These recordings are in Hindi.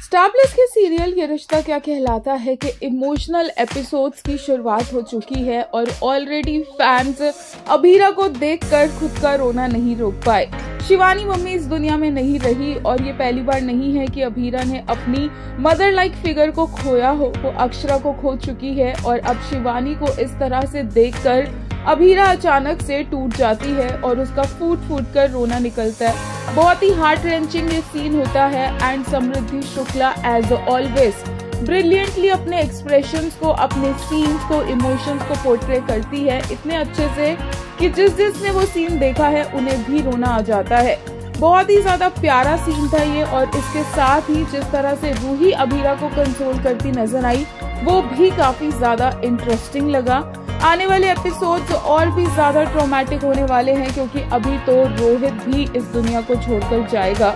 स्टार प्लस के सीरियल ये रिश्ता क्या कहलाता है कि इमोशनल एपिसोड्स की शुरुआत हो चुकी है और ऑलरेडी फैंस अभीरा को देखकर खुद का रोना नहीं रोक पाए। शिवानी मम्मी इस दुनिया में नहीं रही और ये पहली बार नहीं है कि अभीरा ने अपनी मदर लाइक फिगर को खोया हो। वो अक्षरा को खो चुकी है और अब शिवानी को इस तरह से देखकर अभीरा अचानक से टूट जाती है और उसका फूट फूट कर रोना निकलता है। बहुत ही हार्ट रेंचिंग ये सीन होता है and Samriddhi Shukla as always brilliantly अपने एक्सप्रेशंस को, अपने सीन्स को, इमोशंस को पोर्ट्रे करती है इतने अच्छे से कि जिसने वो सीन देखा है उन्हें भी रोना आ जाता है। बहुत ही ज्यादा प्यारा सीन था ये और इसके साथ ही जिस तरह से रूही अभीरा को कंसोल करती नजर आई वो भी काफी ज्यादा इंटरेस्टिंग लगा। आने वाले एपिसोड्स और भी ज्यादा ट्रॉमेटिक होने वाले हैं क्योंकि अभी तो रोहित भी इस दुनिया को छोड़कर जाएगा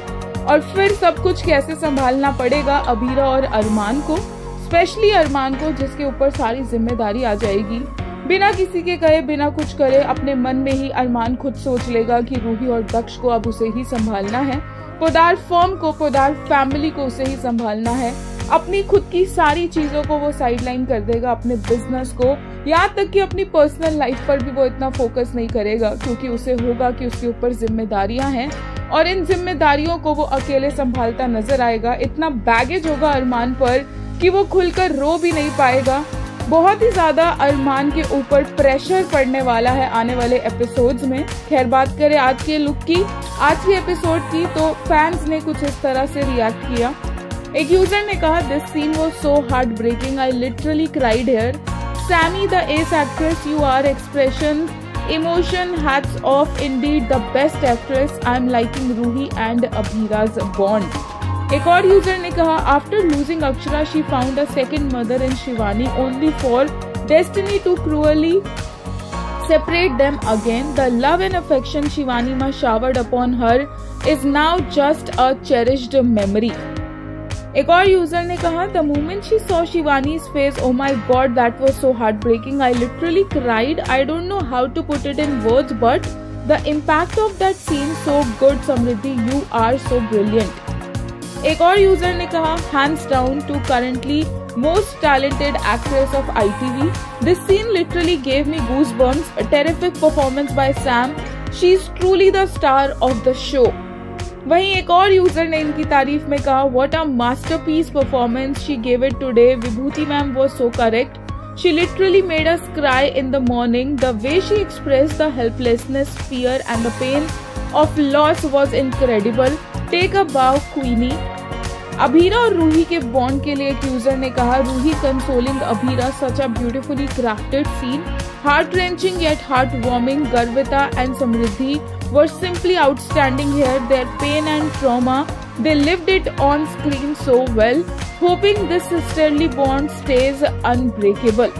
और फिर सब कुछ कैसे संभालना पड़ेगा अभीरा और अरमान को, स्पेशली अरमान को जिसके ऊपर सारी जिम्मेदारी आ जाएगी। बिना किसी के कहे, बिना कुछ करे, अपने मन में ही अरमान खुद सोच लेगा कि रूही और दक्ष को अब उसे ही संभालना है, पोदार फर्म को, पोदार फैमिली को उसे ही संभालना है। अपनी खुद की सारी चीजों को वो साइडलाइन कर देगा, अपने बिजनेस को, यहाँ तक कि अपनी पर्सनल लाइफ पर भी वो इतना फोकस नहीं करेगा क्योंकि उसे होगा कि उसके ऊपर जिम्मेदारियां हैं और इन जिम्मेदारियों को वो अकेले संभालता नजर आएगा। इतना बैगेज होगा अरमान पर कि वो खुलकर रो भी नहीं पाएगा। बहुत ही ज्यादा अरमान के ऊपर प्रेशर पड़ने वाला है आने वाले एपिसोड्स में। खैर, बात करें आज के लुक की, आज के एपिसोड की, तो फैंस ने कुछ इस तरह से रिएक्ट किया। एक यूजर ने कहा, this scene was so heart breaking, I literally cried here. Sammy, the ace actress you are, expression, emotion, hats off, indeed the best actress. I'm liking Ruhi and Abhira's bond. एक और यूजर ने कहा, after losing Akshara, she found a second mother in Shivani, only for destiny to cruelly separate them again. The love and affection Shivani ma showered upon her is now just a cherished memory. एक और यूजर ने कहा, the moment she saw Shivani's face, oh my god that was so heart breaking, I literally cried, I don't know how to put it in words but the impact of that scene so good Samriddhi, you are so brilliant. एक और यूजर ने कहा, hands down to currently most talented actress of ITV, this scene literally gave me goose bumps, a terrific performance by Sam, she is truly the star of the show. वहीं एक और यूजर ने इनकी तारीफ में कहा, what a masterpiece performance she gave it today, Vibhuti ma'am was so correct, she literally made us cry in the morning, the way she expressed the helplessness, fear and the pain of loss was incredible, take a bow queenie. Abhira और रूही के बॉन्ड के लिए एक यूजर ने कहा, Ruhi consoling Abhira, such a beautifully crafted scene, heart wrenching yet heart warming, Garvita and Samriddhi were simply outstanding here, their pain and trauma, they lived it on screen so well, hoping this sisterly bond stays unbreakable.